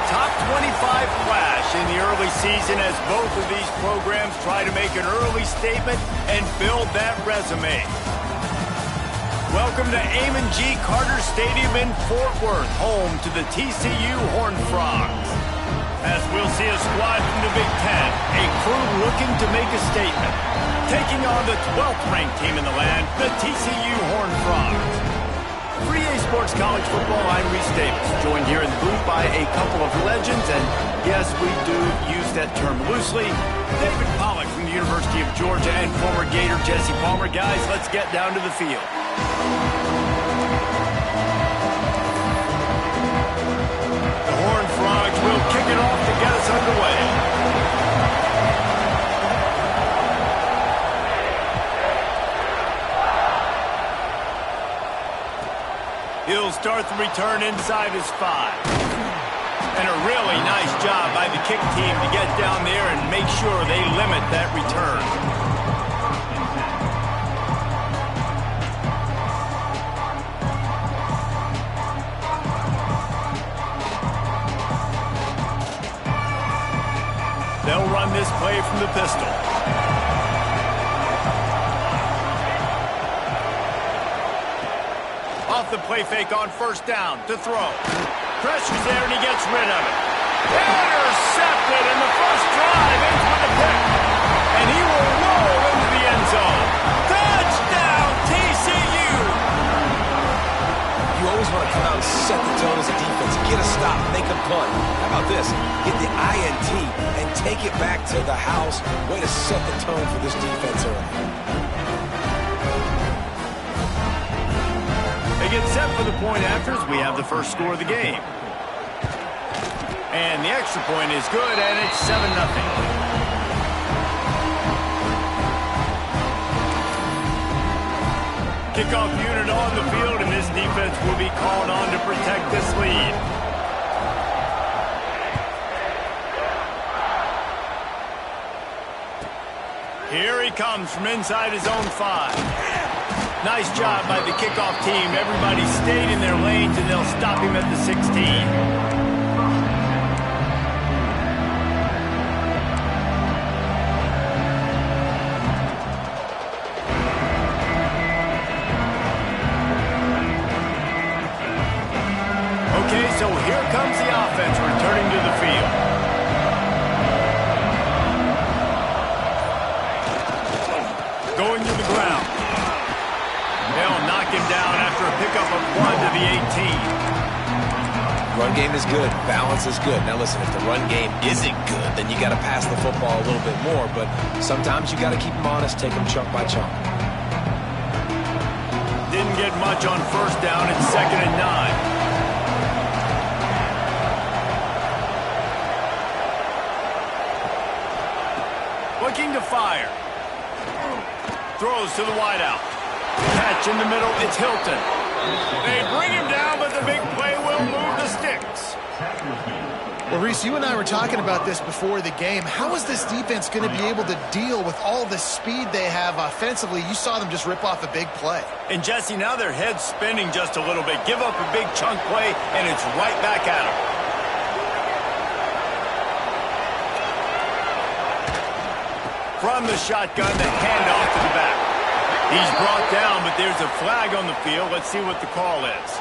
Top 25 flash in the early season as both of these programs try to make an early statement and build that resume. Welcome to Amon G. Carter Stadium in Fort Worth, home to the TCU Horned Frogs. As we'll see a squad from the Big Ten, a crew looking to make a statement. Taking on the 12th ranked team in the land, the TCU Horned Frogs. 3A Sports College Football, I'm Reese Davis, joined here in the booth by a couple of legends, and yes, we do use that term loosely. David Pollack from the University of Georgia and former Gator Jesse Palmer. Guys, let's get down to the field. The Horned Frogs will kick it off to get us underway. He'll start the return inside his 5. And a really nice job by the kick team to get down there and make sure they limit that return. They'll run this play from the pistol. Off the play fake on first down to throw. Pressure's there and he gets rid of it. Intercepted in the first drive, ends with a pick. And he will roll into the end zone. Touchdown, TCU! You always want to come out and set the tone as a defense. Get a stop, make a punt. How about this? Get the INT and take it back to the house. Way to set the tone for this defense early. They get set for the point after as we have the first score of the game. And the extra point is good, and it's 7-0. Kickoff unit on the field, and this defense will be called on to protect this lead. Here he comes from inside his own 5. Nice job by the kickoff team. Everybody stayed in their lanes, and they'll stop him at the 16. Okay, so here comes the offense returning to the field. Going to the ground. They'll knock him down after a pickup of 1 to the 18. Run game is good. Balance is good. Now listen, if the run game isn't good, then you got to pass the football a little bit more. But sometimes you got to keep them honest, take them chunk by chunk. Didn't get much on first down. It's 2nd and 9. Looking to fire. Throws to the wideout. Catch in the middle, it's Hilton. They bring him down, but the big play will move the sticks. Well, Reese, you and I were talking about this before the game. How is this defense going to be able to deal with all the speed they have offensively? You saw them just rip off a big play. And, Jesse, now their head's spinning just a little bit. Give up a big chunk play, and it's right back at them. From the shotgun, the handoff to the back. He's brought down, but there's a flag on the field. Let's see what the call is.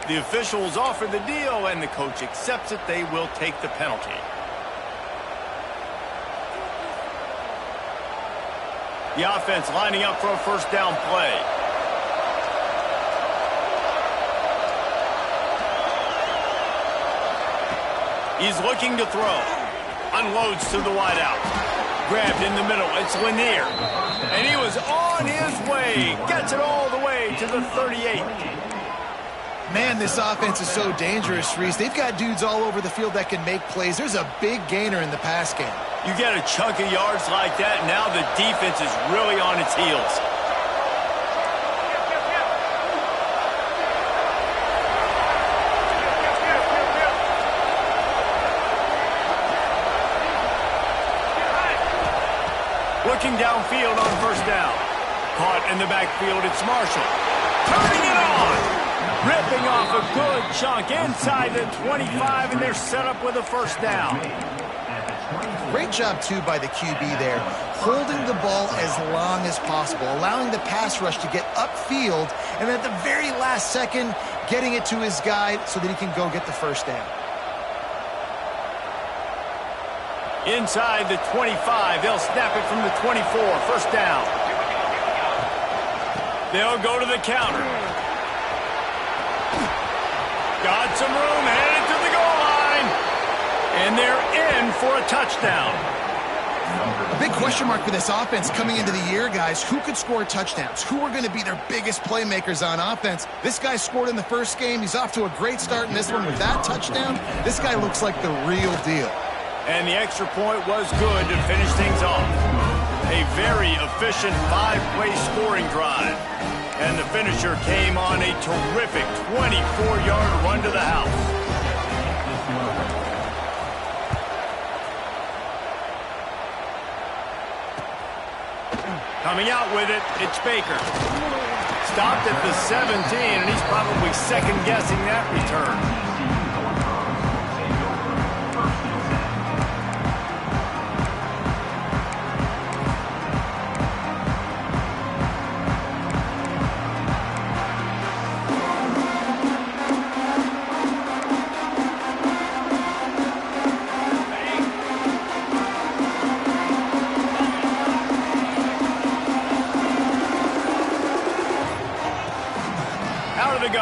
The officials offer the deal, and the coach accepts it. They will take the penalty. The offense lining up for a first down play. He's looking to throw. Unloads to the wideout. Grabbed in the middle. It's Lanier. And he was on his way. Gets it all the way to the 38. Man, this offense is so dangerous, Reese. They've got dudes all over the field that can make plays. There's a big gainer in the pass game. You get a chunk of yards like that, now the defense is really on its heels. Looking downfield on first down. Caught in the backfield, it's Marshall. Turning it on! Ripping off a good chunk inside the 25, and they're set up with a first down. Great job, too, by the QB there, holding the ball as long as possible, allowing the pass rush to get upfield, and at the very last second, getting it to his guy so that he can go get the first down. Inside the 25, they'll snap it from the 24, first down. They'll go to the counter. Got some room, headed to the goal line. And they're in for a touchdown. A big question mark for this offense coming into the year, guys. Who could score touchdowns? Who are going to be their biggest playmakers on offense? This guy scored in the first game. He's off to a great start in this one with that touchdown. This guy looks like the real deal. And the extra point was good to finish things off. A very efficient 5-play scoring drive. And the finisher came on a terrific 24-yard run to the house. Coming out with it, it's Baker. Stopped at the 17, and he's probably second-guessing that return.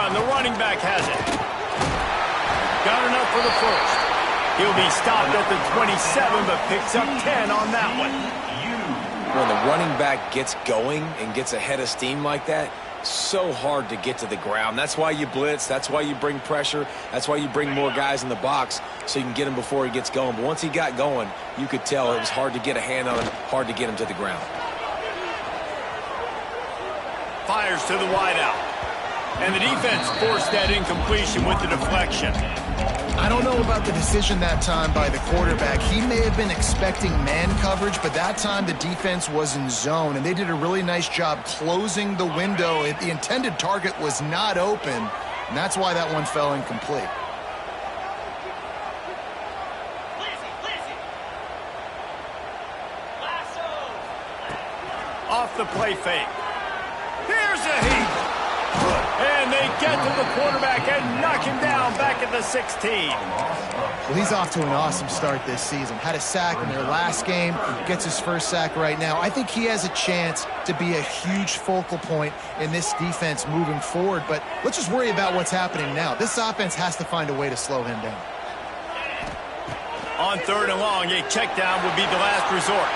The running back has it. Got enough for the first. He'll be stopped at the 27, but picks up 10 on that one. When the running back gets going and gets ahead of steam like that, so hard to get to the ground. That's why you blitz. That's why you bring pressure. That's why you bring more guys in the box so you can get him before he gets going. But once he got going, you could tell it was hard to get a hand on him, hard to get him to the ground. Fires to the wideout. And the defense forced that incompletion with the deflection. I don't know about the decision that time by the quarterback. He may have been expecting man coverage, but that time the defense was in zone, and they did a really nice job closing the window. The intended target was not open, and that's why that one fell incomplete. Off the play fake. Here's a heat. And they get to the quarterback and knock him down back at the 16. Well, he's off to an awesome start this season. Had a sack in their last game, gets his first sack right now. I think he has a chance to be a huge focal point in this defense moving forward. But let's just worry about what's happening now. This offense has to find a way to slow him down. On third and long, a check down would be the last resort.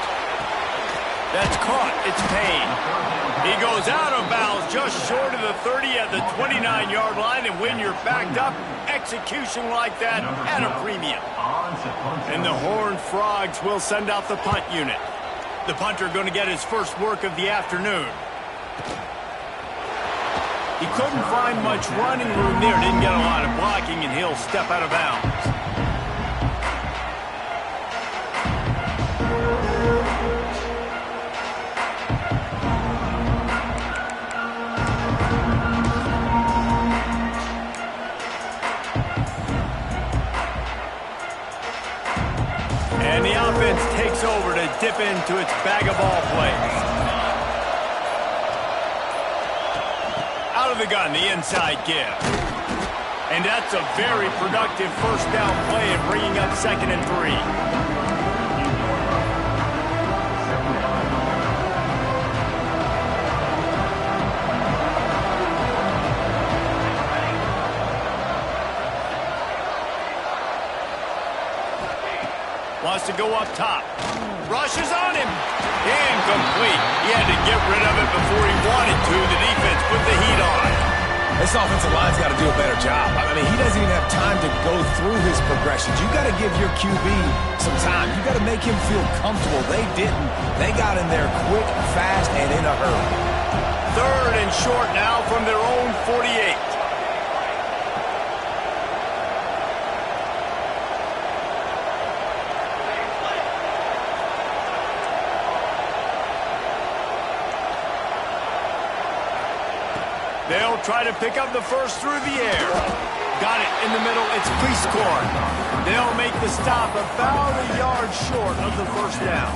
That's caught. It's Payne. He goes out of bounds just short of the 30 at the 29-yard line, and when you're backed up, execution like that at a premium. And the Horned Frogs will send out the punt unit. The punter going to get his first work of the afternoon. He couldn't find much running room there, didn't get a lot of blocking, and he'll step out of bounds. And the offense takes over to dip into its bag of ball plays. Out of the gun, the inside give. And that's a very productive first down play and bringing up 2nd and 3. Wants to go up top. Rushes on him. Incomplete. He had to get rid of it before he wanted to. The defense put the heat on. This offensive line's got to do a better job. I mean, he doesn't even have time to go through his progressions. You got to give your QB some time. You got to make him feel comfortable. They didn't. They got in there quick, fast, and in a hurry. 3rd and short now from their own 48. They'll try to pick up the first through the air. Got it in the middle. It's Prescorn. They'll make the stop about a yard short of the first down.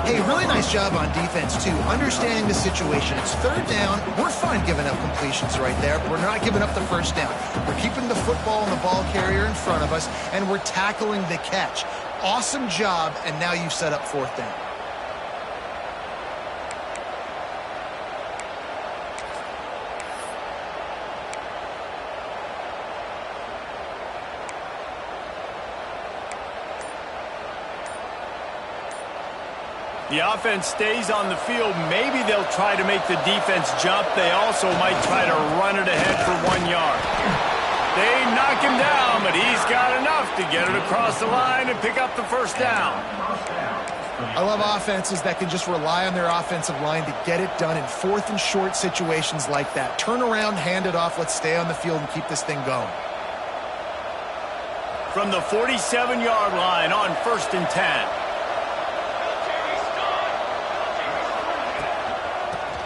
Hey, really nice job on defense, too. Understanding the situation. It's 3rd down. We're fine giving up completions right there, but we're not giving up the first down. We're keeping the football and the ball carrier in front of us, and we're tackling the catch. Awesome job, and now you've set up 4th down. The offense stays on the field. Maybe they'll try to make the defense jump. They also might try to run it ahead for 1 yard. They knock him down, but he's got enough to get it across the line and pick up the first down. I love offenses that can just rely on their offensive line to get it done in 4th and short situations like that. Turn around, hand it off, let's stay on the field and keep this thing going. From the 47-yard line on 1st and 10.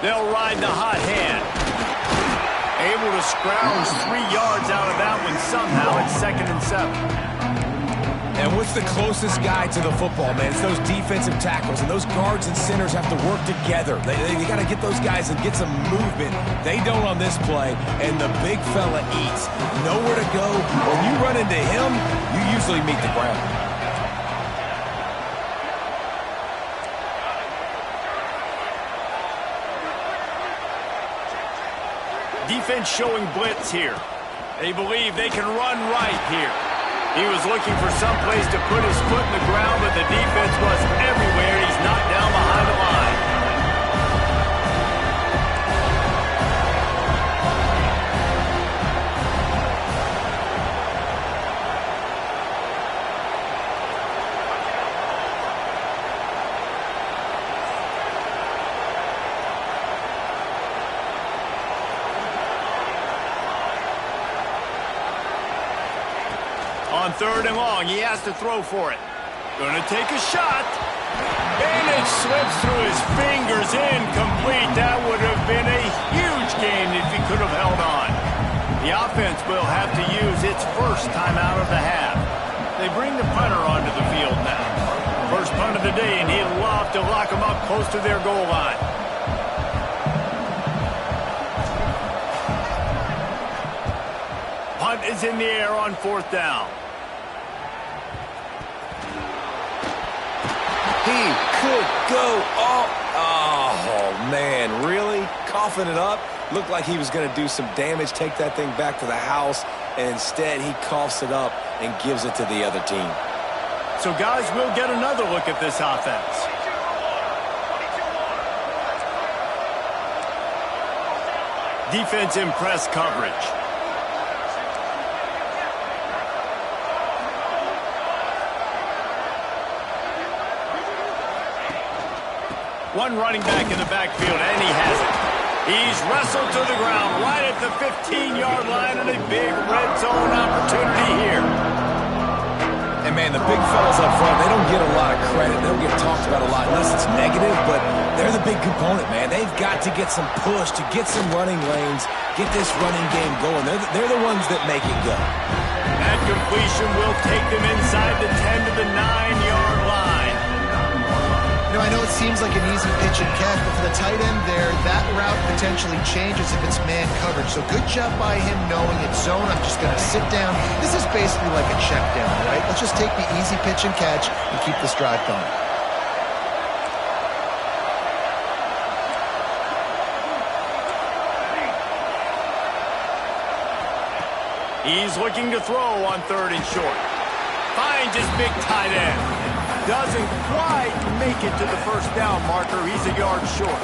They'll ride the hot hand. Able to scrounge 3 yards out of that one somehow at 2nd and 7. And what's the closest guy to the football, man? It's those defensive tackles, and those guards and centers have to work together. They got to get those guys and get some movement. They don't on this play, and the big fella eats. Nowhere to go. When you run into him, you usually meet the ground. Defense showing blitz here. They believe they can run right here. He was looking for some place to put his foot in the ground, but the defense was everywhere. He's knocked down behind the line. On 3rd and long, he has to throw for it. Gonna take a shot. And it slips through his fingers, incomplete. That would have been a huge gain if he could have held on. The offense will have to use its first time out of the half. They bring the punter onto the field now. First punt of the day, and he'll love to lock them up close to their goal line. Punt is in the air on 4th down. He could go all... Oh, man, really? Coughing it up? Looked like he was going to do some damage, take that thing back to the house, and instead he coughs it up and gives it to the other team. So, guys, we'll get another look at this offense. Defense in press coverage. One running back in the backfield, and he has it. He's wrestled to the ground right at the 15-yard line, and a big red zone opportunity here. And, man, the big fellas up front, they don't get a lot of credit. They don't get talked about a lot unless it's negative, but they're the big component, man. They've got to get some push, to get some running lanes, get this running game going. They're the ones that make it go. That completion will take them inside the 10 to the 9-yard line. I know it seems like an easy pitch and catch, but for the tight end there, that route potentially changes if it's man coverage. So good job by him knowing it's zone. I'm just going to sit down. This is basically like a check down, right? Let's just take the easy pitch and catch and keep this drive going. He's looking to throw on 3rd and short. Finds his big tight end. Doesn't quite make it to the first down marker. He's a yard short.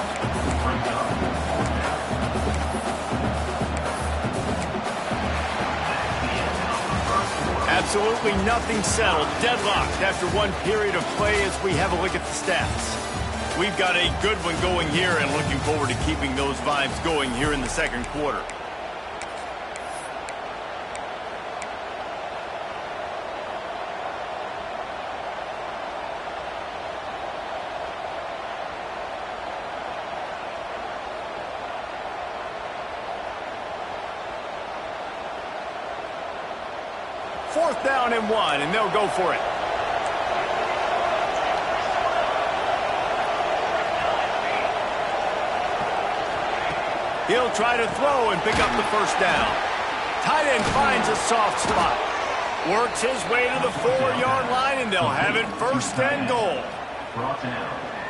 Absolutely nothing settled. Deadlocked after one period of play as we have a look at the stats. We've got a good one going here and looking forward to keeping those vibes going here in the second quarter. Fourth down and 1, and they'll go for it. He'll try to throw and pick up the first down. Tight end finds a soft spot. Works his way to the 4-yard line, and they'll have it 1st and goal.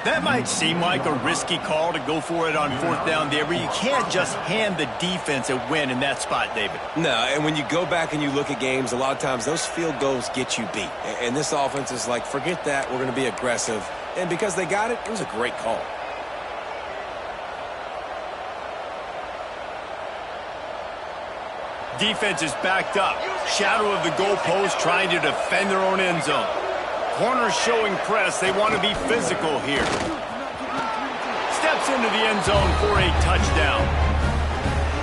That might seem like a risky call to go for it on 4th down there, but you can't just hand the defense a win in that spot, David. No, and when you go back and you look at games, a lot of times those field goals get you beat. And this offense is like, forget that, we're going to be aggressive. And because they got it, it was a great call. Defense is backed up. Shadow of the goalpost trying to defend their own end zone. Corners showing press. They want to be physical here. Steps into the end zone for a touchdown.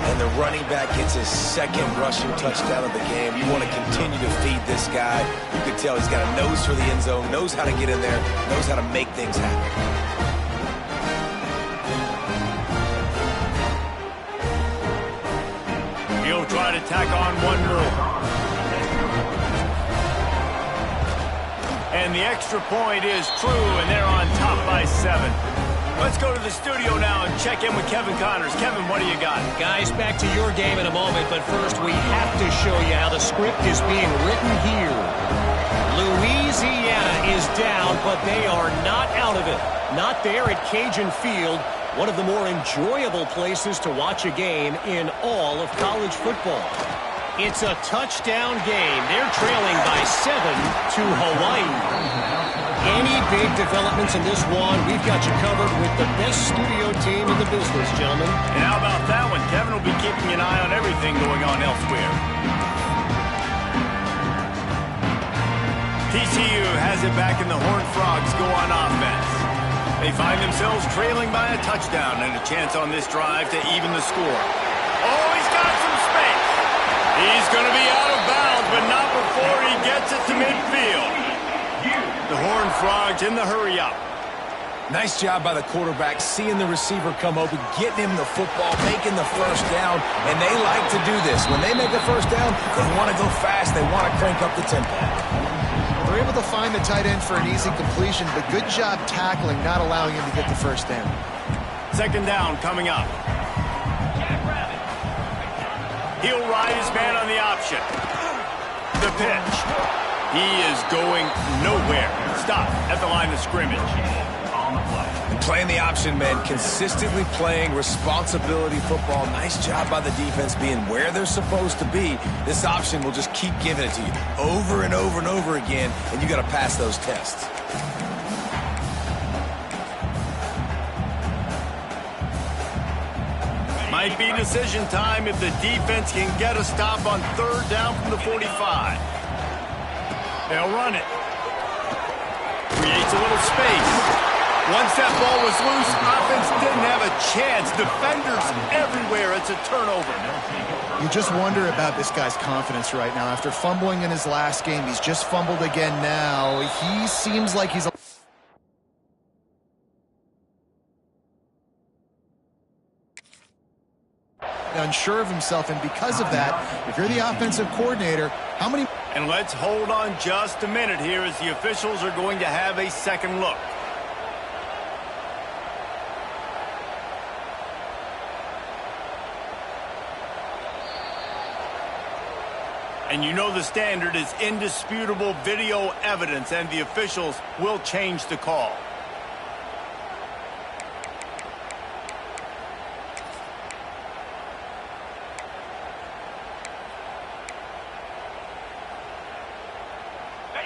And the running back gets his 2nd rushing touchdown of the game. You want to continue to feed this guy. You can tell he's got a nose for the end zone, knows how to get in there, knows how to make things happen. He'll try to tack on one more. And the extra point is true, and they're on top by 7. Let's go to the studio now and check in with Kevin Connors. Kevin, what do you got? Guys, back to your game in a moment, but first we have to show you how the script is being written here. Louisiana is down, but they are not out of it. Not there at Cajun Field, one of the more enjoyable places to watch a game in all of college football. It's a touchdown game. They're trailing by 7 to Hawaii. Any big developments in this one, we've got you covered with the best studio team in the business, gentlemen. And how about that one? Kevin will be keeping an eye on everything going on elsewhere. TCU has it back, and the Horned Frogs go on offense. They find themselves trailing by a touchdown and a chance on this drive to even the score. Oh, he's got some space. He's going to be out of bounds, but not before he gets it to midfield. The Horned Frogs in the hurry-up. Nice job by the quarterback, seeing the receiver come open, getting him the football, making the first down, and they like to do this. When they make a first down, they want to go fast. They want to crank up the tempo. They're able to find the tight end for an easy completion, but good job tackling, not allowing him to get the first down. 2nd down coming up. He'll ride his man on the option. The pitch. He is going nowhere. Stop at the line of scrimmage. And playing the option, man, consistently playing responsibility football. Nice job by the defense being where they're supposed to be. This option will just keep giving it to you over and over and over again, and you got to pass those tests. Might be decision time if the defense can get a stop on 3rd down from the 45. They'll run it. Creates a little space. Once that ball was loose, offense didn't have a chance. Defenders everywhere. It's a turnover. You just wonder about this guy's confidence right now. After fumbling in his last game, he's just fumbled again now. He seems like he's unsure of himself, and because of that, if you're the offensive coordinator, how many... And let's hold on just a minute here as the officials are going to have a second look. And you know the standard is indisputable video evidence, and the officials will change the call.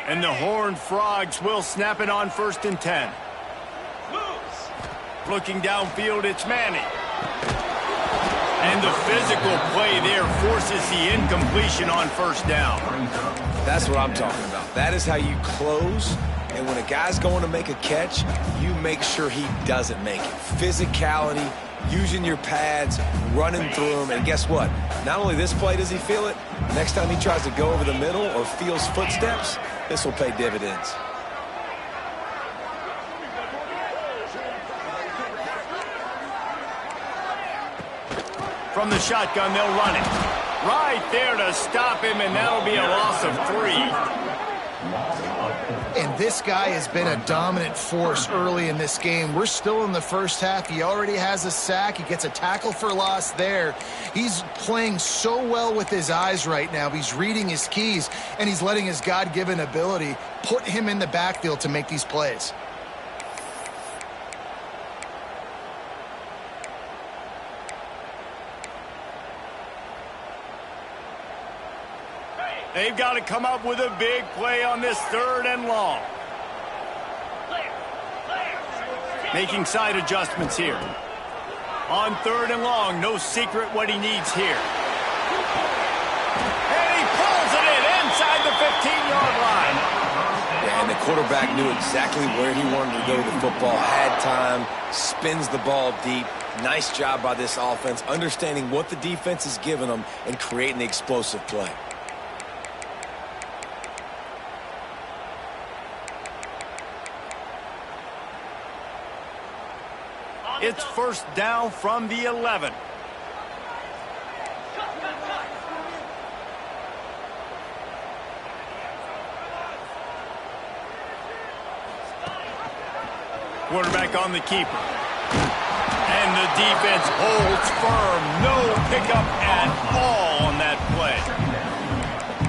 And the Horned Frogs will snap it on 1st and 10. Looking downfield, it's Manning. And the physical play there forces the incompletion on 1st down. That's what I'm talking about. That is how you close. And when a guy's going to make a catch, you make sure he doesn't make it. Physicality, using your pads, running through them. And guess what? Not only this play does he feel it, next time he tries to go over the middle or feels footsteps, this will pay dividends. From the shotgun, they'll run it. Right there to stop him, and that'll be a loss of 3. And this guy has been a dominant force early in this game. We're still in the first half. He already has a sack. He gets a tackle for loss there. He's playing so well with his eyes right now. He's reading his keys, and he's letting his God-given ability put him in the backfield to make these plays. They've got to come up with a big play on this 3rd and long. Making side adjustments here. On 3rd and long, no secret what he needs here. And he pulls it in inside the 15-yard line. Yeah, and the quarterback knew exactly where he wanted to go with the football, had time, spins the ball deep. Nice job by this offense, understanding what the defense is giving them and creating the explosive play. It's 1st down from the 11. Quarterback on the keeper. And the defense holds firm. No pickup at all on that play.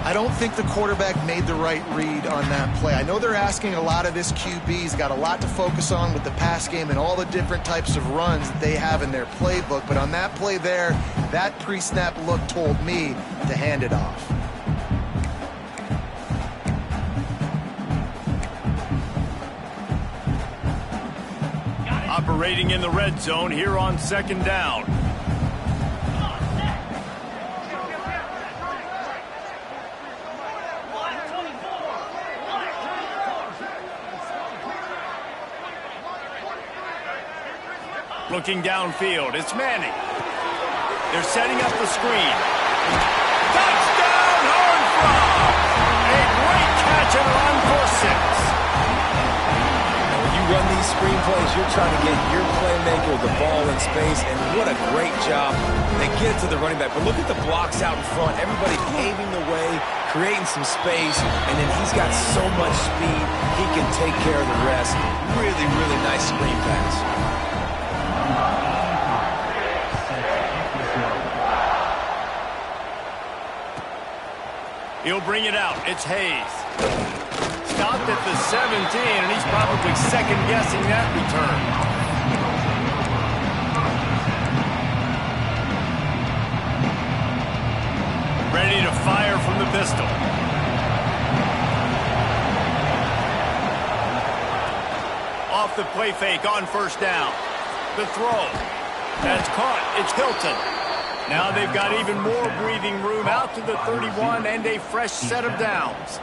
I don't think the quarterback made the right read on that play. I know they're asking a lot of this QB. He's got a lot to focus on with the pass game and all the different types of runs that they have in their playbook. But on that play there, that pre-snap look told me to hand it off. Operating in the red zone here on 2nd down. Looking downfield, it's Manning. They're setting up the screen. Touchdown, Horned Frogs! A great catch and run for 6. When you run these screen plays, you're trying to get your playmaker the ball in space, and what a great job. They get it to the running back, but look at the blocks out in front. Everybody paving the way, creating some space, and then he's got so much speed, he can take care of the rest. Really, really nice screen pass. He'll bring it out. It's Hayes. Stopped at the 17, and he's probably second-guessing that return. Ready to fire from the pistol. Off the play fake on 1st down. The throw. That's caught. It's Hilton. Now they've got even more breathing room out to the 31 and a fresh set of downs.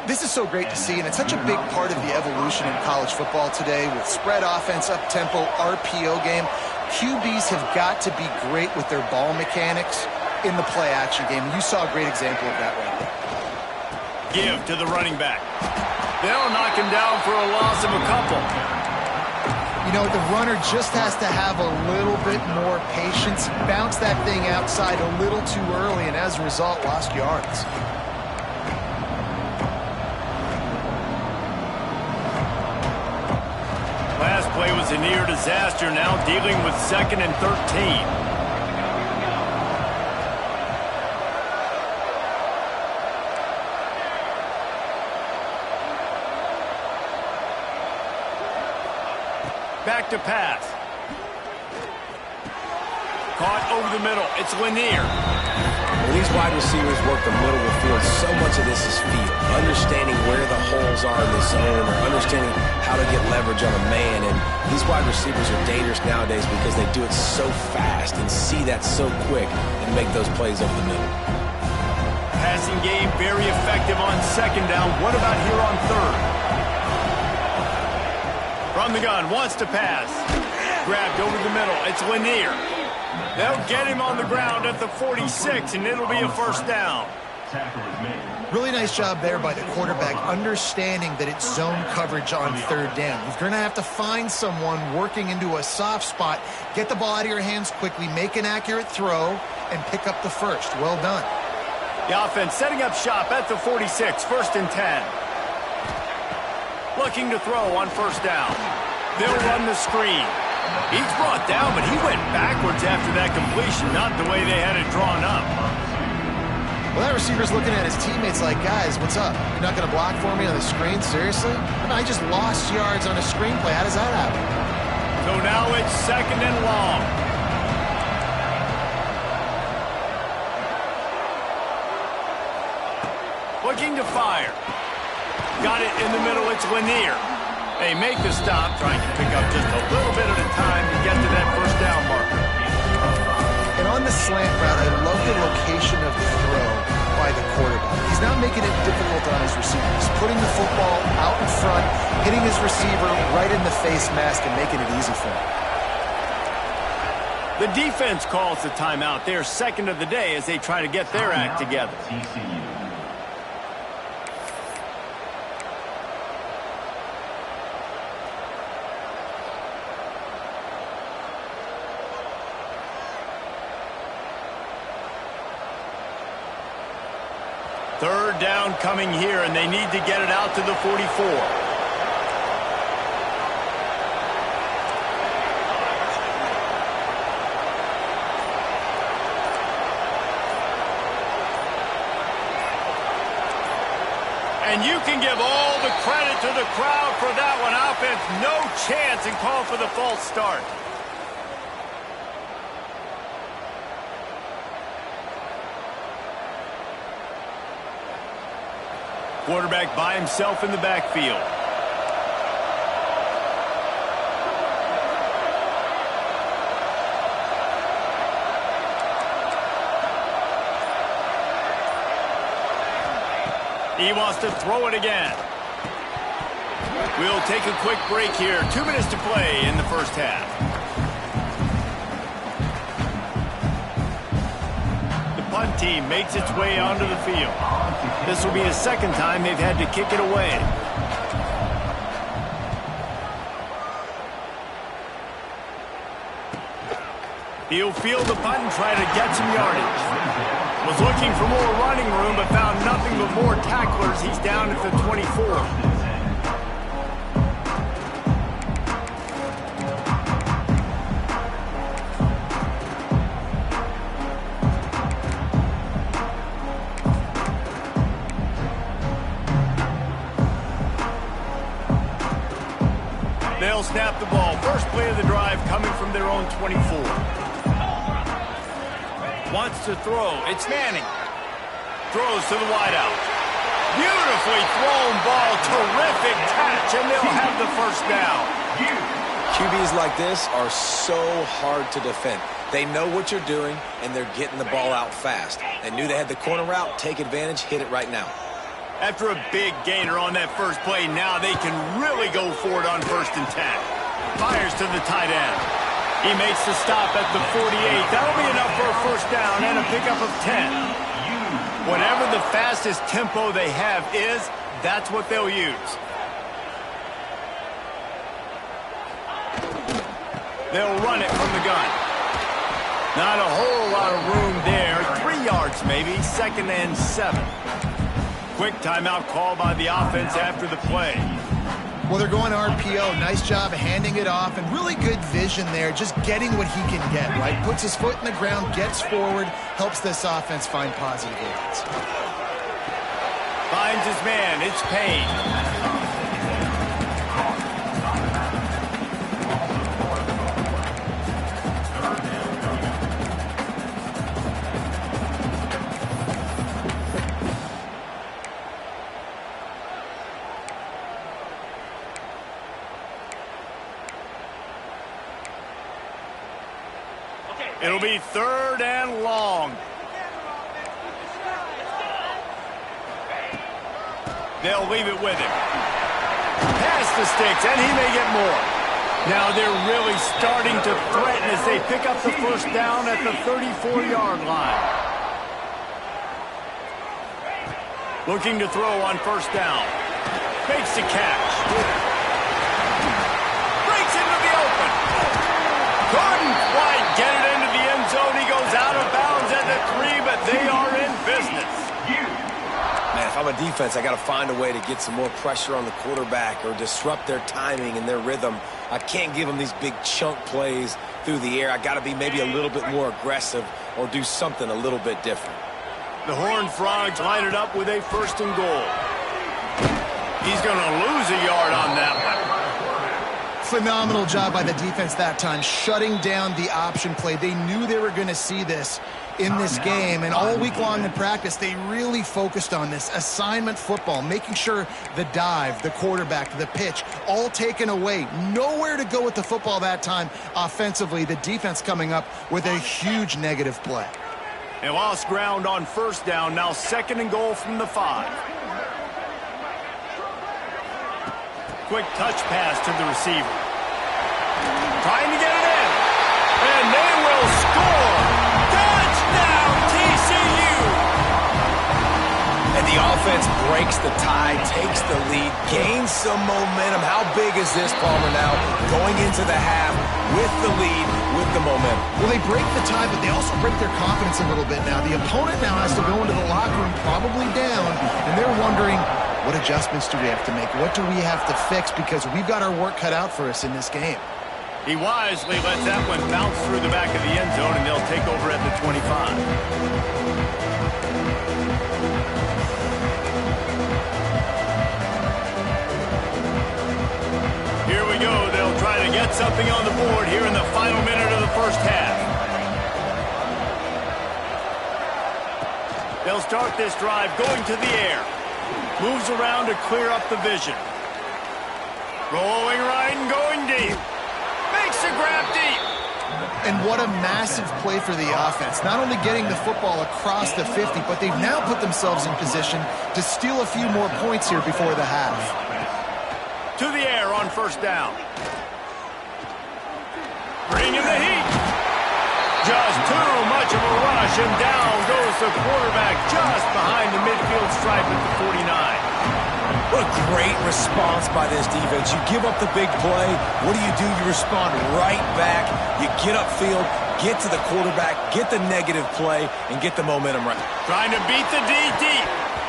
This is so great to see, and it's such a big part of the evolution in college football today with spread offense, up-tempo, RPO game. QBs have got to be great with their ball mechanics in the play-action game. You saw a great example of that right there. Give to the running back. They'll knock him down for a loss of a couple. You know, the runner just has to have a little bit more patience, bounce that thing outside a little too early, and as a result, lost yards. Last play was a near disaster, now dealing with 2nd and 13. Back to pass. Caught over the middle. It's Lanier. Well, these wide receivers work the middle of the field. So much of this is feel. Understanding where the holes are in the zone or understanding how to get leverage on a man. And these wide receivers are dangerous nowadays because they do it so fast and see that so quick and make those plays over the middle. Passing game very effective on second down. What about here on third? From the gun, wants to pass. Grabbed over the middle. It's Lanier. They'll get him on the ground at the 46, and it'll be a first down. Really nice job there by the quarterback, understanding that it's zone coverage on third down. You're going to have to find someone working into a soft spot, get the ball out of your hands quickly, make an accurate throw, and pick up the first. Well done. The offense setting up shop at the 46, first and 10. Looking to throw on first down. They'll run the screen. He's brought down, but he went backwards after that completion, not the way they had it drawn up. Well, that receiver's looking at his teammates like, guys, what's up? You're not going to block for me on the screen? Seriously? I just lost yards on a screenplay. How does that happen? So now it's second and long. Looking to fire. Got it in the middle. It's Lanier. They make the stop, trying to pick up just a little bit at a time to get to that first down marker. And on the slant route, I love the location of the throw by the quarterback. He's not making it difficult on his receiver. He's putting the football out in front, hitting his receiver right in the face mask and making it easy for him. The defense calls the timeout. They're second of the day as they try to get their act together. Third down coming here, and they need to get it out to the 44. And you can give all the credit to the crowd for that one. Offense, no chance, and call for the false start. Quarterback by himself in the backfield. He wants to throw it again. We'll take a quick break here. 2 minutes to play in the first half. The punt team makes its way onto the field. This will be the second time they've had to kick it away. He'll field the punt and try to get some yardage. Was looking for more running room, but found nothing but more tacklers. He's down at the 24. They'll snap the ball. First play of the drive coming from their own 24. Wants to throw. It's Manning. Throws to the wideout. Beautifully thrown ball. Terrific catch, and they'll have the first down. QBs like this are so hard to defend. They know what you're doing, and they're getting the ball out fast. They knew they had the corner route. Take advantage. Hit it right now. After a big gainer on that first play, now they can really go for it on first and 10. Fires to the tight end. He makes the stop at the 48. That'll be enough for a first down and a pickup of 10. Whatever the fastest tempo they have is, that's what they'll use. They'll run it from the gun. Not a whole lot of room there. 3 yards maybe, second and 7. Quick timeout call by the offense after the play. Well, they're going RPO. Nice job handing it off, and really good vision there, just getting what he can get, right? Puts his foot in the ground, gets forward, helps this offense find positive areas. Finds his man. It's Payne. It'll be 3rd and long. They'll leave it with him. Pass the sticks, and he may get more. Now they're really starting to threaten as they pick up the first down at the 34-yard line. Looking to throw on first down. Makes the catch. Breaks into the open. Couldn't quite get it into the end zone. He goes out of bounds at the 3, but they are in business. Man, if I'm a defense, I got to find a way to get some more pressure on the quarterback or disrupt their timing and their rhythm. I can't give them these big chunk plays through the air. I got to be maybe a little bit more aggressive or do something a little bit different. The Horned Frogs line it up with a 1st and goal. He's going to lose a yard on that one. Phenomenal job by the defense that time, shutting down the option play. They knew they were going to see this in this game, and all week long in practice, they really focused on this assignment football, making sure the dive, the quarterback, the pitch, all taken away. Nowhere to go with the football that time offensively. The defense coming up with a huge negative play. They lost ground on first down, now 2nd and goal from the 5. Quick touch pass to the receiver. Trying to get it in. And they will score. Touchdown, TCU. And the offense breaks the tie, takes the lead, gains some momentum. How big is this, Palmer, now? Going into the half with the lead, with the momentum. Well, they break the tie, but they also break their confidence a little bit now. The opponent now has to go into the locker room probably down, and they're wondering, what adjustments do we have to make? What do we have to fix? Because we've got our work cut out for us in this game. He wisely lets that one bounce through the back of the end zone, and they'll take over at the 25. Here we go. They'll try to get something on the board here in the final minute of the first half. They'll start this drive going to the air. Moves around to clear up the vision. Rolling right and going deep. Makes the grab deep. And what a massive play for the offense. Not only getting the football across the 50, but they've now put themselves in position to steal a few more points here before the half. To the air on first down. Bringing the heat. Just too much of a rush, and down goes the quarterback just behind the midfield stripe at the 49. What a great response by this defense. You give up the big play. What do? You respond right back. You get upfield, get to the quarterback, get the negative play, and get the momentum right. Trying to beat the D deep.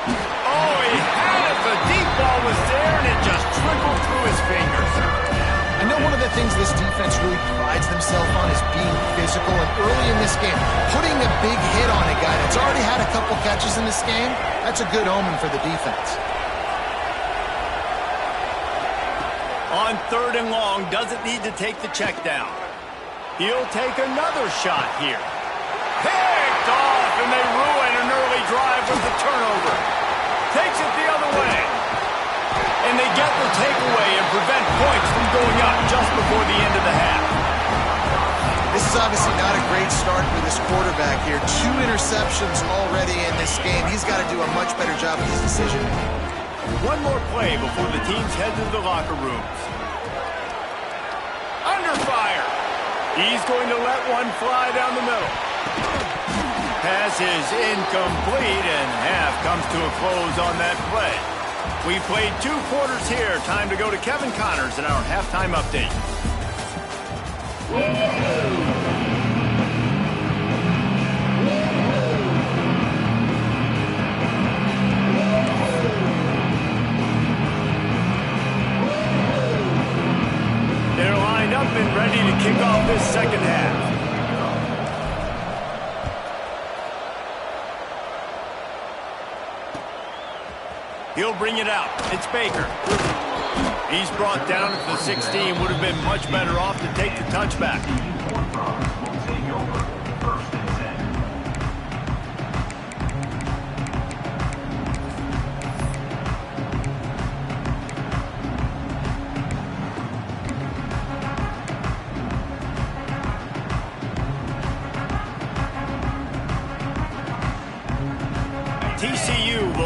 Oh, he had it. The deep ball was there, and it just trickled through his fingers. I know one of the things this defense really prides themselves on is being physical, and early in this game, putting a big hit on a guy that's already had a couple catches in this game, that's a good omen for the defense. On 3rd and long, doesn't need to take the check down. He'll take another shot here. Picked off, and they ruin an early drive with the turnover. Takes it the other way. And they get the takeaway and prevent points from going up just before the end of the half. This is obviously not a great start for this quarterback here. 2 interceptions already in this game. He's got to do a much better job with his decision. One more play before the teams head to the locker rooms. Under fire. He's going to let one fly down the middle. Pass is incomplete, and half comes to a close on that play. We played 2 quarters here. Time to go to Kevin Connors in our halftime update. They're lined up and ready to kick off this second half. He'll bring it out. It's Baker. He's brought down at the 16. Would have been much better off to take the touchback.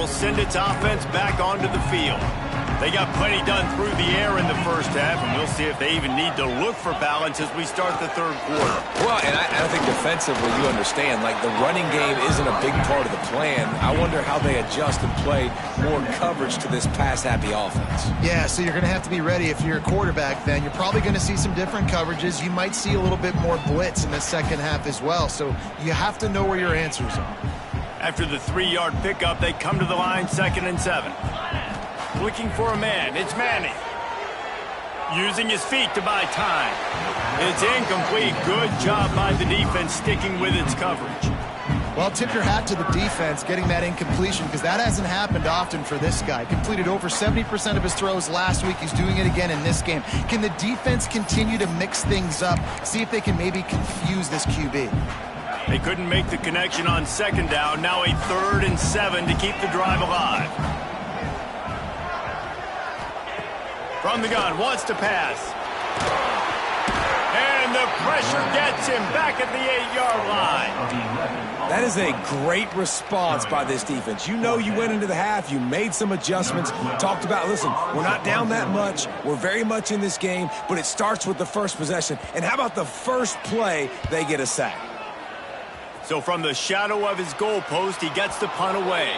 will send its offense back onto the field. They got plenty done through the air in the first half, and we'll see if they even need to look for balance as we start the third quarter. Well, and I think defensively, you understand, like the running game isn't a big part of the plan. I wonder how they adjust and play more coverage to this pass-happy offense. Yeah, so you're going to have to be ready if you're a quarterback then. You're probably going to see some different coverages. You might see a little bit more blitz in the second half as well, so you have to know where your answers are. After the 3-yard pickup, they come to the line 2nd and 7. Looking for a man. It's Manning. Using his feet to buy time. It's incomplete. Good job by the defense sticking with its coverage. Well, tip your hat to the defense getting that incompletion because that hasn't happened often for this guy. Completed over 70% of his throws last week. He's doing it again in this game. Can the defense continue to mix things up? See if they can maybe confuse this QB. They couldn't make the connection on 2nd down. Now a 3rd and 7 to keep the drive alive. From the gun, wants to pass. And the pressure gets him back at the 8-yard line. That is a great response by this defense. You know you went into the half, you made some adjustments, talked about, listen, we're not down that much, we're very much in this game, but it starts with the first possession. And how about the first play, they get a sack? So from the shadow of his goalpost, he gets the punt away.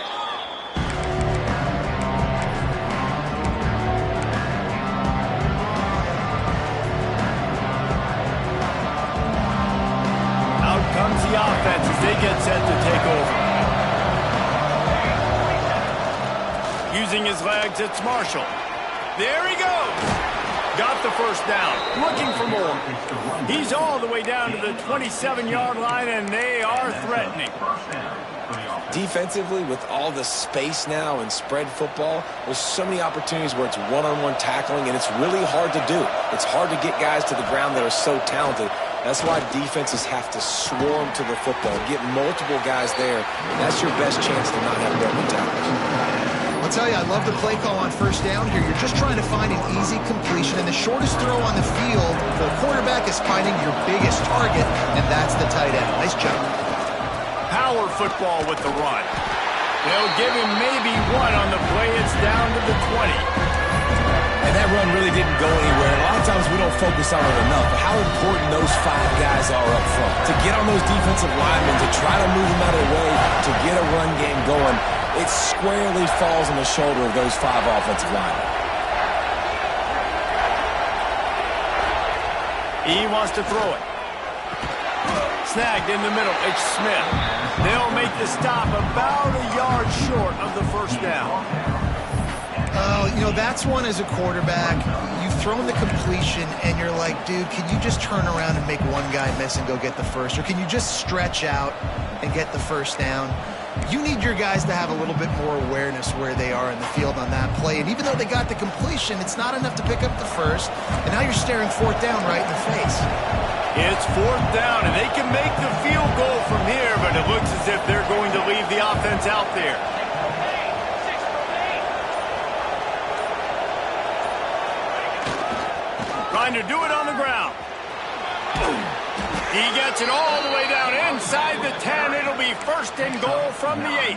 Comes the offense as they get set to take over. Using his legs, it's Marshall. There he goes. Got the first down. Looking for more. He's all the way down to the 27-yard line, and they are threatening. Defensively, with all the space now and spread football, there's so many opportunities where it's one-on-one tackling, and it's really hard to do. It's hard to get guys to the ground that are so talented. That's why defenses have to swarm to the football, get multiple guys there. That's your best chance to not have broken tackles. I'll tell you, I love the play call on 1st down here. You're just trying to find an easy completion, and the shortest throw on the field for the quarterback is finding your biggest target, and that's the tight end. Nice job. Power football with the run. They'll give him maybe one on the play. It's down to the 20. And that run really didn't go anywhere. A lot of times we don't focus on it enough, but how important those 5 guys are up front. To get on those defensive linemen, to try to move them out of the way, to get a run game going, it squarely falls on the shoulder of those 5 offensive linemen. He wants to throw it. Snagged in the middle. It's Smith. They'll make the stop about a yard short of the first down. You know, that's one as a quarterback. You've thrown the completion, and you're like, dude, can you just turn around and make one guy miss and go get the first? Or can you just stretch out and get the first down? You need your guys to have a little bit more awareness where they are in the field on that play. And even though they got the completion, it's not enough to pick up the first. And now you're staring 4th down right in the face. It's 4th down, and they can make the field goal from here, but it looks as if they're going to leave the offense out there. Trying to do it on the ground. He gets it all the way down inside the 10. It'll be 1st and goal from the 8.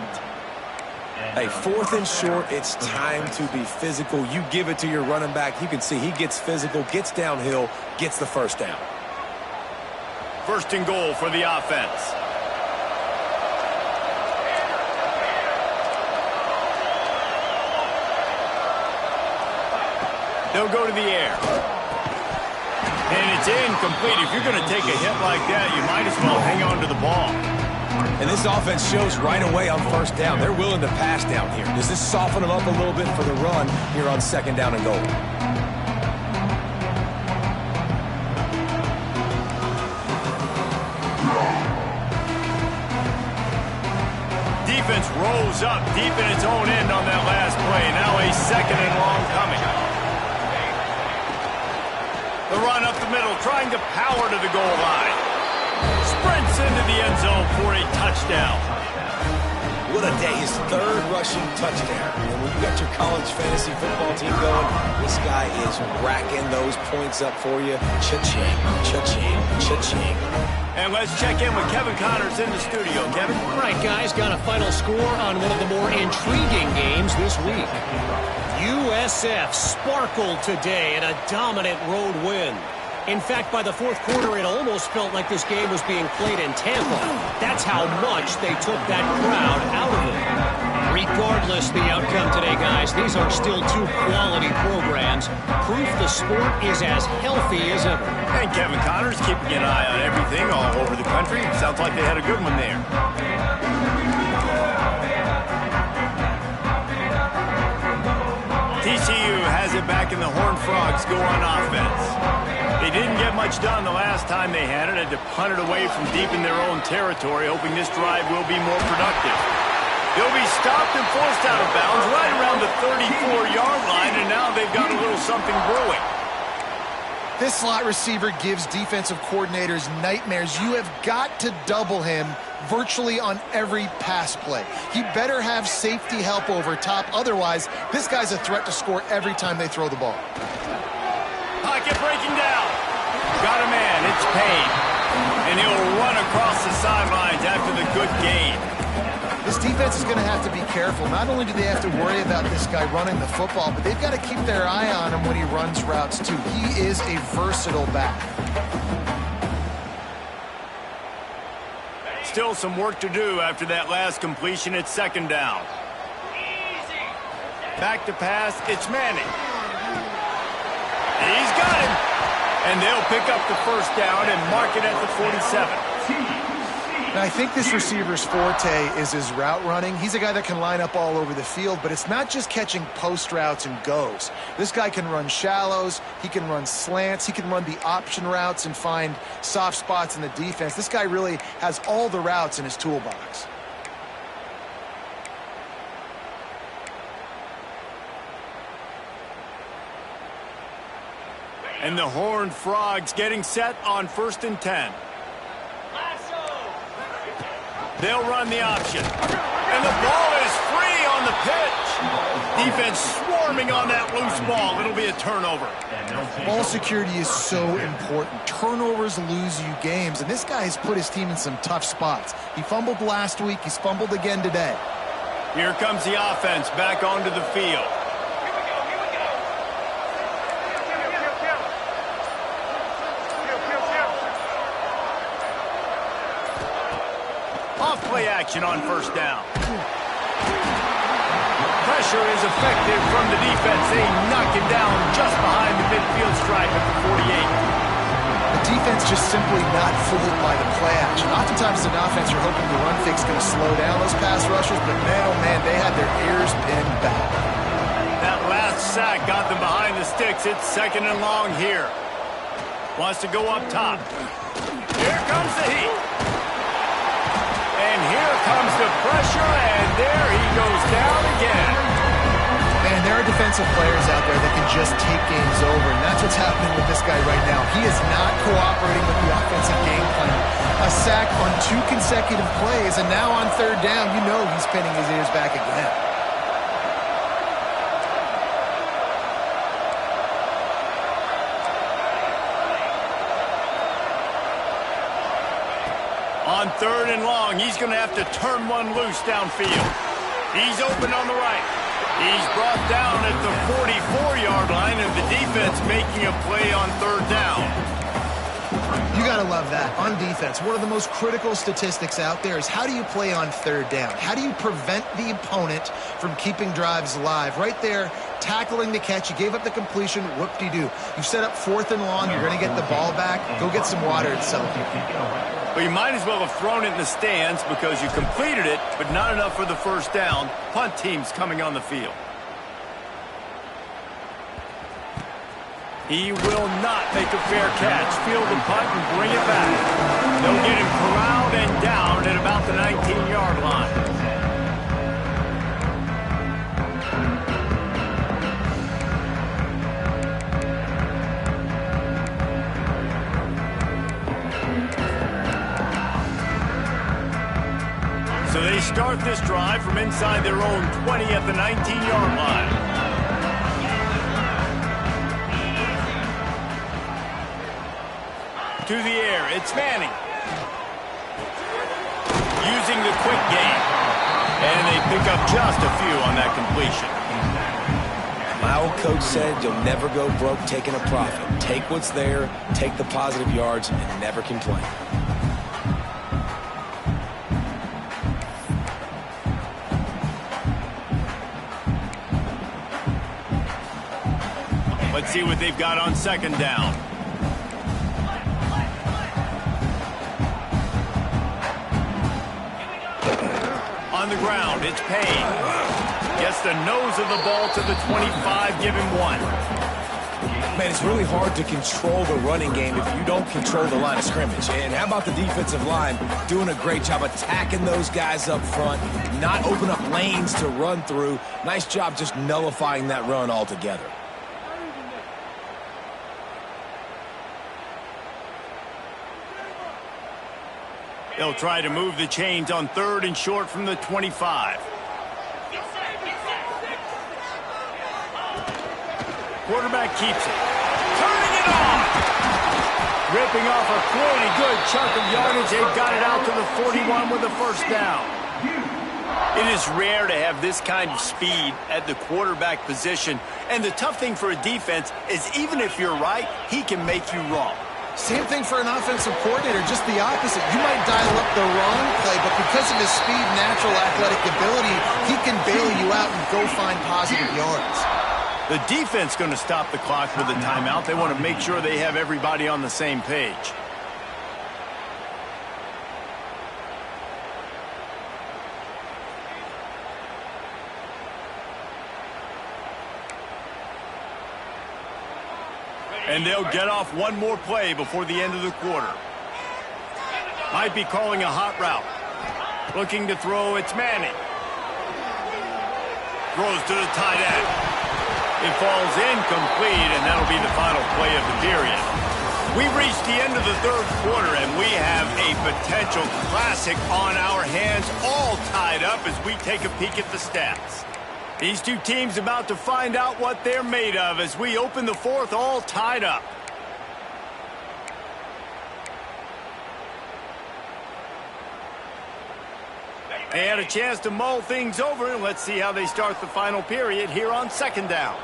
Hey, 4th and short, it's time to be physical. You give it to your running back. You can see he gets physical, gets downhill, gets the first down. 1st and goal for the offense. They'll go to the air. And it's incomplete. If you're going to take a hit like that, you might as well hang on to the ball. And this offense shows right away on 1st down. They're willing to pass down here. Does this soften them up a little bit for the run here on 2nd down and goal? Defense rolls up deep in its own end on that last play. Now a 2nd and long coming. The run up the middle, trying to power to the goal line. Sprints into the end zone for a touchdown. What a day. His third rushing touchdown. And when you got your college fantasy football team going, this guy is racking those points up for you. Cha-ching, cha-ching, cha-ching. And let's check in with Kevin Connors in the studio. Kevin? All right, guys, got a final score on one of the more intriguing games this week. USF sparkled today in a dominant road win. In fact, by the fourth quarter, it almost felt like this game was being played in Tampa. That's how much they took that crowd out of it. Regardless the outcome today, guys, these are still two quality programs. Proof the sport is as healthy as ever. And Kevin Connors keeping an eye on everything all over the country. Sounds like they had a good one there. TCU has it back, and the Horned Frogs go on offense. They didn't get much done the last time they had it. Had to punt it away from deep in their own territory, hoping this drive will be more productive. They'll be stopped and forced out of bounds right around the 34-yard line, and now they've got a little something brewing. This slot receiver gives defensive coordinators nightmares. You have got to double him virtually on every pass play. He better have safety help over top. Otherwise, this guy's a threat to score every time they throw the ball. Pocket breaking down. Got a man. It's Payne. And he'll run across the sidelines after the good gain. This defense is going to have to be careful. Not only do they have to worry about this guy running the football, but they've got to keep their eye on him when he runs routes too. He is a versatile back. Still some work to do after that last completion. It's second down. Back to pass. It's Manning. He's got him. And they'll pick up the first down and mark it at the 47. Now, I think this receiver's forte is his route running. He's a guy that can line up all over the field, but it's not just catching post routes and goes. This guy can run shallows, he can run slants, he can run the option routes and find soft spots in the defense. This guy really has all the routes in his toolbox. And the Horned Frogs getting set on 1st and 10. They'll run the option. And the ball is free on the pitch. Defense swarming on that loose ball. It'll be a turnover. Ball security is so important. Turnovers lose you games, and this guy has put his team in some tough spots. He fumbled last week. He's fumbled again today. Here comes the offense back onto the field. Off-play action on 1st down. Pressure is effective from the defense. They knock him down just behind the midfield stripe at the 48. The defense just simply not fooled by the play action. Oftentimes, as an offense, you're hoping the run fix is going to slow down those pass rushers, but man, oh man, they had their ears pinned back. That last sack got them behind the sticks. It's 2nd and long here. Wants to go up top. Here comes the heat. And here comes the pressure, and there he goes down again. Man, there are defensive players out there that can just take games over, and that's what's happening with this guy right now. He is not cooperating with the offensive game plan. A sack on 2 consecutive plays, and now on 3rd down, you know he's pinning his ears back again. On 3rd and long, he's going to have to turn one loose downfield. He's open on the right. He's brought down at the 44-yard line, and the defense making a play on 3rd down. You got to love that. On defense, one of the most critical statistics out there is how do you play on 3rd down? How do you prevent the opponent from keeping drives alive? Right there, tackling the catch. You gave up the completion. Whoop-de-doo. You set up 4th and long. You're going to get the ball back. Go get some water and celebrate. But you might as well have thrown it in the stands because you completed it, but not enough for the 1st down. Punt team's coming on the field. He will not make a fair catch. Field the punt and bring it back. They'll get him corralled and down at about the 19-yard line. So they start start this drive from inside their own 20 at the 19-yard line. To the air, it's Manning. Using the quick game. And they pick up just a few on that completion. My old coach said you'll never go broke taking a profit. Take what's there, take the positive yards, and never complain. Let's see what they've got on second down. On the ground, it's Payne. Gets the nose of the ball to the 25, give him 1. Man, it's really hard to control the running game if you don't control the line of scrimmage. And how about the defensive line doing a great job attacking those guys up front, not open up lanes to run through. Nice job just nullifying that run altogether. They'll try to move the chains on 3rd and short from the 25. Quarterback keeps it. Turning it on! Ripping off a pretty good chunk of yardage. They've got it out to the 41 with a first down. It is rare to have this kind of speed at the quarterback position. And the tough thing for a defense is even if you're right, he can make you wrong. Same thing for an offensive coordinator, just the opposite. You might dial up the wrong play, but because of his speed, natural athletic ability, he can bail you out and go find positive yards. The defense going to stop the clock with a timeout. They want to make sure they have everybody on the same page. And they'll get off one more play before the end of the quarter. Might be calling a hot route. Looking to throw, it's Manning. Throws to the tight end. It falls incomplete, and that'll be the final play of the period. We've reached the end of the 3rd quarter, and we have a potential classic on our hands, all tied up as we take a peek at the stats. These two teams about to find out what they're made of as we open the 4th all tied up. They had a chance to mull things over, and let's see how they start the final period here on second down.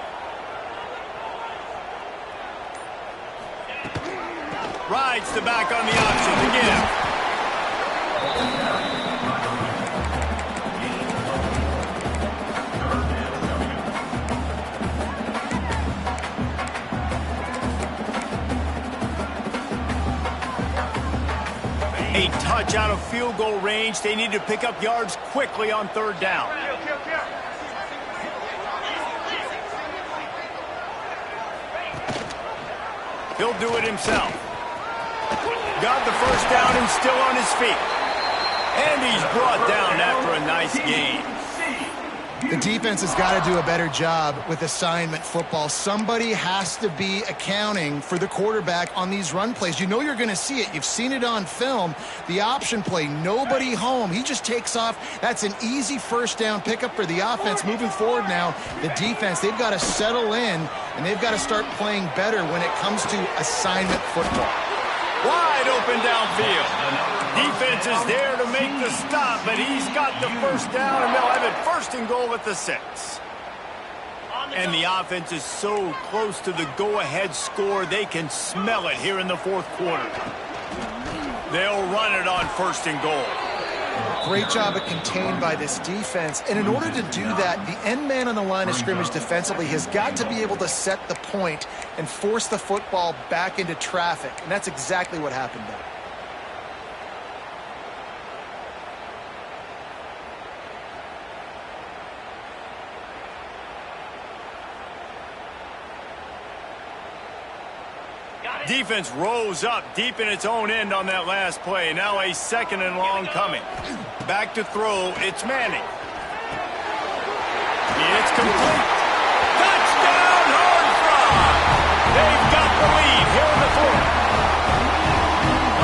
Rides the back on the option to give. A touch out of field goal range. They need to pick up yards quickly on 3rd down. He'll do it himself. Got the first down and still on his feet. And he's brought down after a nice gain. The defense has got to do a better job with assignment football. Somebody has to be accounting for the quarterback on these run plays. You know you're going to see it. You've seen it on film. The option play, nobody home. He just takes off. That's an easy first down pickup for the offense. Moving forward now, the defense, they've got to settle in, and they've got to start playing better when it comes to assignment football. Wide open downfield. Defense is there to make the stop, but he's got the first down, and they'll have it 1st and goal at the 6. And the offense is so close to the go-ahead score, they can smell it here in the 4th quarter. They'll run it on 1st and goal. Great job of contained by this defense. And in order to do that, the end man on the line of scrimmage defensively has got to be able to set the point and force the football back into traffic. And that's exactly what happened there. Defense rose up deep in its own end on that last play. Now a 2nd and long coming. Back to throw, it's Manning. It's complete. Touchdown, Horned Frog! They've got the lead here in the 4th.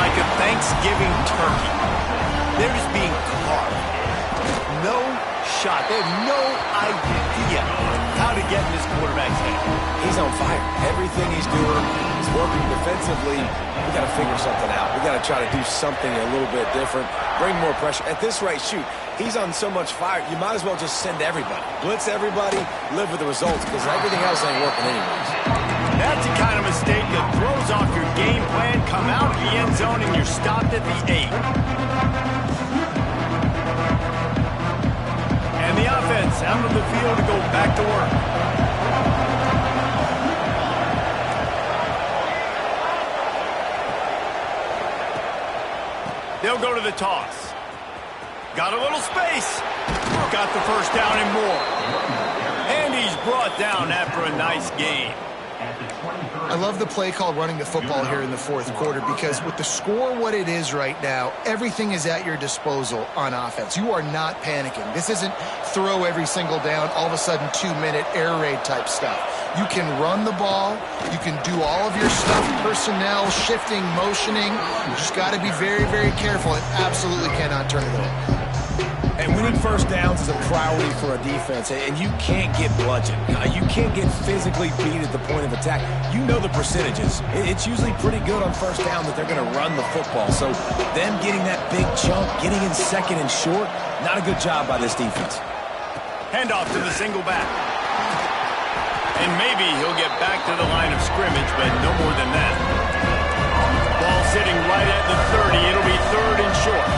Like a Thanksgiving turkey, they're just being carved. shot. They have no idea how to get in this quarterback's head. He's on fire. Everything he's doing is working defensively. We got to figure something out. We got to try to do something a little bit different. Bring more pressure. At this rate, shoot, he's on so much fire, you might as well just send everybody. Blitz everybody, live with the results, because everything else ain't working anyways. That's the kind of mistake that throws off your game plan, come out of the end zone, and you're stopped at the 8. And the offense out of the field to go back to work. They'll go to the toss. Got a little space. Got the first down and more. And he's brought down after a nice game. I love the play call running the football here in the fourth quarter, because with the score what it is right now, everything is at your disposal on offense. You are not panicking. This isn't throw every single down, all of a sudden 2-minute air raid type stuff. You can run the ball. You can do all of your stuff, personnel, shifting, motioning. You just got to be very, very careful and absolutely cannot turn it over. And winning first downs is a priority for a defense, and you can't get bludgeoned. You can't get physically beat at the point of attack. You know the percentages. It's usually pretty good on first down that they're going to run the football. So them getting that big chunk, getting in second and short, not a good job by this defense. Handoff to the single back. And maybe he'll get back to the line of scrimmage, but no more than that. Ball sitting right at the 30. It'll be 3rd and short.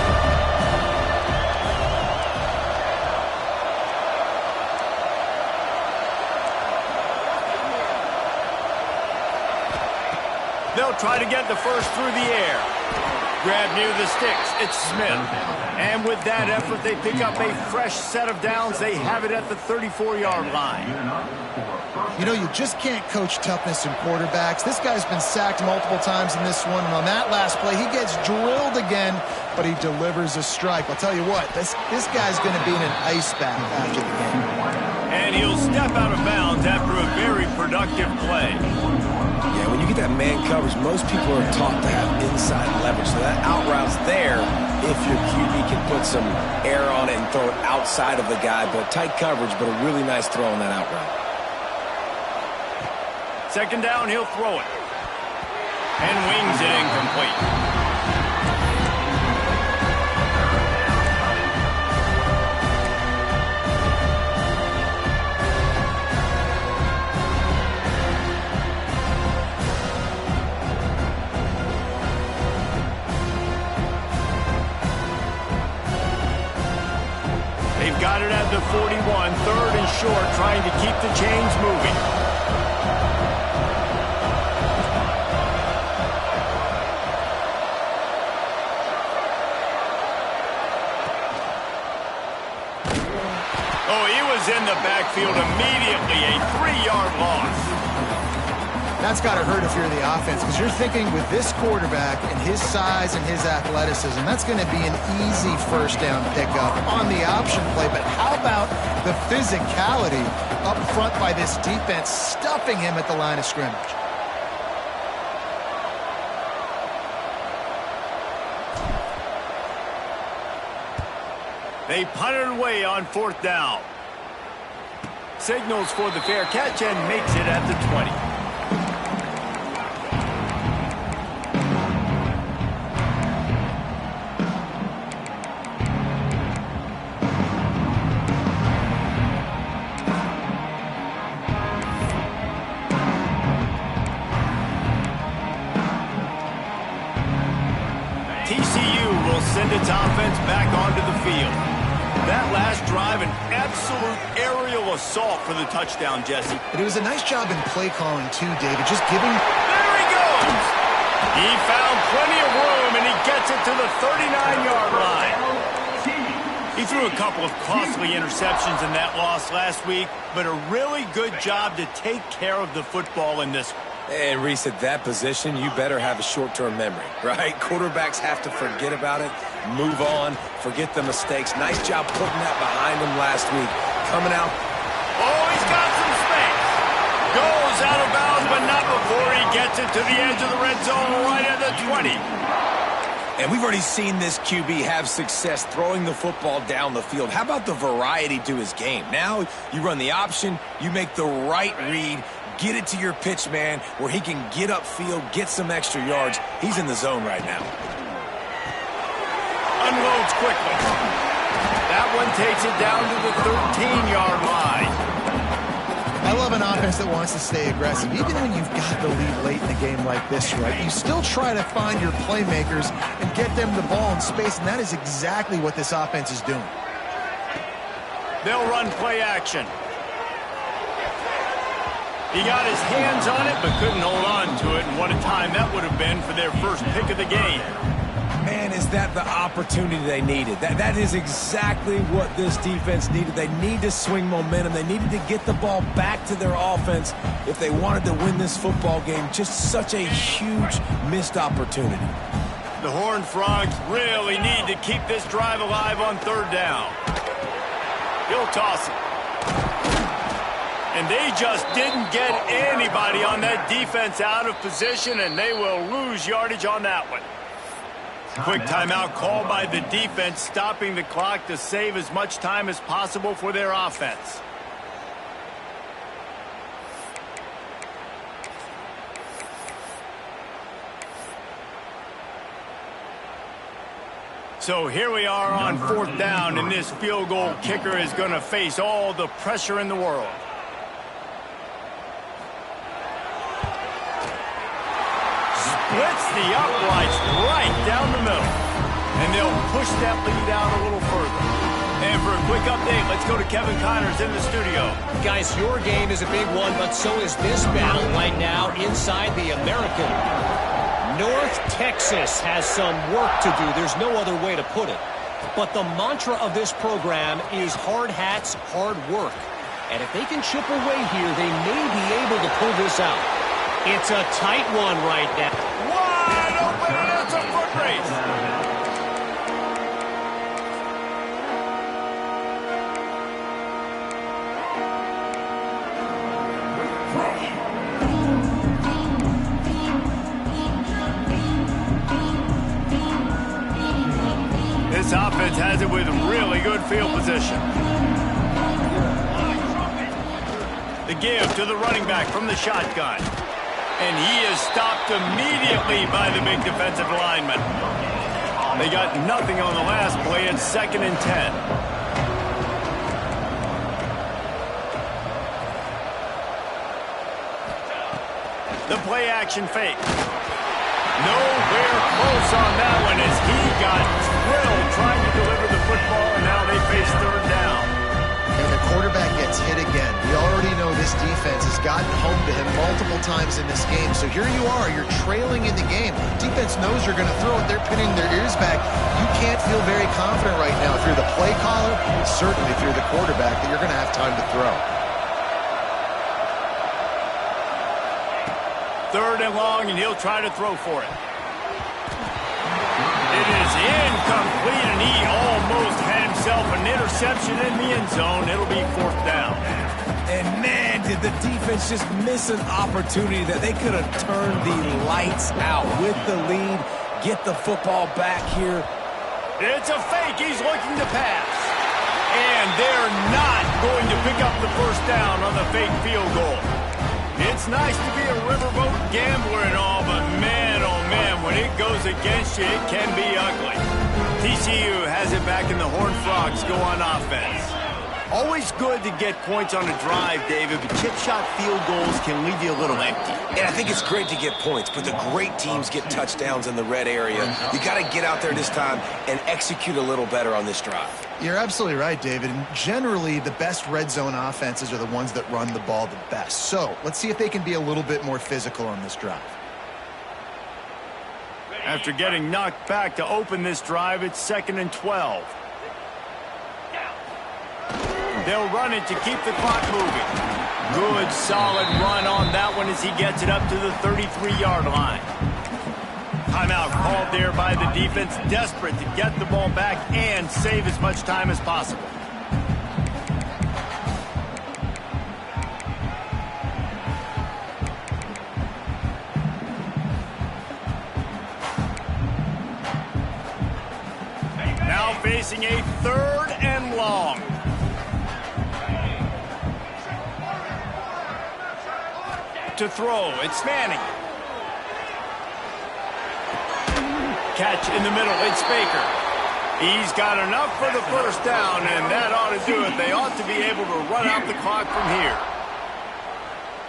They'll try to get the first through the air. Grab near the sticks. It's Smith. And with that effort, they pick up a fresh set of downs. They have it at the 34-yard line. You know, you just can't coach toughness in quarterbacks. This guy's been sacked multiple times in this one, and on that last play, he gets drilled again, but he delivers a strike. I'll tell you what, this guy's going to be in an ice bath after the game. And he'll step out of bounds after a very productive play. Yeah, when you get that man coverage, most people are taught to have inside leverage. So that out route's there if your QB can put some air on it and throw it outside of the guy. But tight coverage, but a really nice throw on that out route. 2nd down, he'll throw it. And wings it incomplete. They've got it at the 41, 3rd and short, trying to keep the chains moving. Oh, he was in the backfield immediately, a 3-yard loss. That's got to hurt if you're the offense, because you're thinking with this quarterback and his size and his athleticism, that's going to be an easy first down pickup on the option play. But how about the physicality up front by this defense, stuffing him at the line of scrimmage? They punted away on 4th down. Signals for the fair catch and makes it at the 20. TCU will send its offense back onto the field. That last drive, an absolute aerial assault for the touchdown, Jesse. But it was a nice job in play calling too, David. Just giving... There he goes! He found plenty of room, and he gets it to the 39-yard line. He threw a couple of costly interceptions in that loss last week, but a really good job to take care of the football in this one. And Reese, at that position, you better have a short-term memory, right? Quarterbacks have to forget about it, move on, forget the mistakes. Nice job putting that behind him last week. Coming out. Oh, he's got some space. Goes out of bounds, but not before he gets it to the edge of the red zone right at the 20. And we've already seen this QB have success throwing the football down the field. How about the variety to his game? Now you run the option, you make the right read, get it to your pitch man where he can get upfield, get some extra yards. He's in the zone right now. Unloads quickly. That one takes it down to the 13-yard line. I love an offense that wants to stay aggressive. Even when you've got the lead late in the game like this, right, you still try to find your playmakers and get them the ball in space, and that is exactly what this offense is doing. They'll run play action. He got his hands on it, but couldn't hold on to it, and what a time that would have been for their first pick of the game. Man, is that the opportunity they needed? That is exactly what this defense needed. They need to swing momentum. They needed to get the ball back to their offense if they wanted to win this football game. Just such a huge missed opportunity. The Horned Frogs really need to keep this drive alive on third down. He'll toss it. And they just didn't get anybody on that defense out of position, and they will lose yardage on that one. Quick timeout called by the defense, stopping the clock to save as much time as possible for their offense. So here we are on fourth down, and this field goal kicker is going to face all the pressure in the world. Splits the uprights right down the middle. And they'll push that lead out a little further. And for a quick update, let's go to Kevin Connors in the studio. Guys, your game is a big one, but so is this battle right now inside the American. North Texas has some work to do. There's no other way to put it. But the mantra of this program is hard hats, hard work. And if they can chip away here, they may be able to pull this out. It's a tight one right now. Wide open, and it's a foot race. This offense has it with really good field position. The give to the running back from the shotgun. And he is stopped immediately by the big defensive lineman. They got nothing on the last play. It's 2nd and 10. The play action fake. Nowhere close on that one as he got drilled trying to deliver the football, and now they face third down. And the quarterback gets hit again. We already know this defense has gotten home to him multiple times in this game. So here you are, you're trailing in the game. Defense knows you're going to throw it. They're pinning their ears back. You can't feel very confident right now if you're the play caller, and certainly if you're the quarterback, that you're going to have time to throw. 3rd and long, and he'll try to throw for it. It is incomplete, and he almost had himself an interception in the end zone. It'll be 4th down. And man, did the defense just miss an opportunity that they could have turned the lights out with the lead, get the football back here. It's a fake. He's looking to pass. And they're not going to pick up the first down on the fake field goal. It's nice to be a riverboat gambler and all, but man, oh man, when it goes against you, it can be ugly. TCU has it back, and the Horned Frogs go on offense. Always good to get points on a drive, David, but chip shot field goals can leave you a little empty. And I think it's great to get points, but the great teams get touchdowns in the red area. You got to get out there this time and execute a little better on this drive. You're absolutely right, David. And generally, the best red zone offenses are the ones that run the ball the best. So let's see if they can be a little bit more physical on this drive. After getting knocked back to open this drive, it's 2nd and 12. They'll run it to keep the clock moving. Good, solid run on that one as he gets it up to the 33-yard line. Timeout called there by the defense, desperate to get the ball back and save as much time as possible. facing a 3rd and long. To throw, it's Manning. Catch in the middle, it's Baker. He's got enough for the first down, and that ought to do it. They ought to be able to run out the clock from here.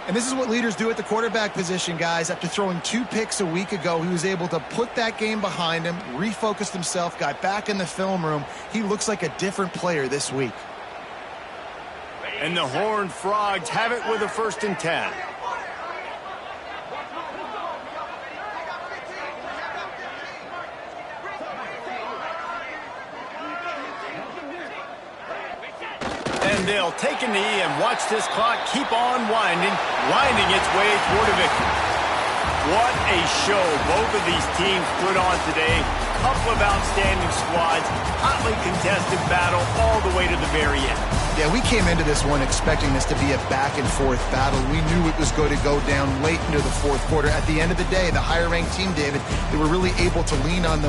And this is what leaders do at the quarterback position, guys. After throwing 2 picks a week ago, he was able to put that game behind him, refocused himself, got back in the film room. He looks like a different player this week. And the Horned Frogs have it with a 1st and 10. And they'll take a knee and watch this clock keep on winding its way toward a victory. What a show both of these teams put on today. Couple of outstanding squads, hotly contested battle all the way to the very end. Yeah, we came into this one expecting this to be a back-and-forth battle. We knew it was going to go down late into the 4th quarter. At the end of the day, the higher-ranked team, David, they were really able to lean on those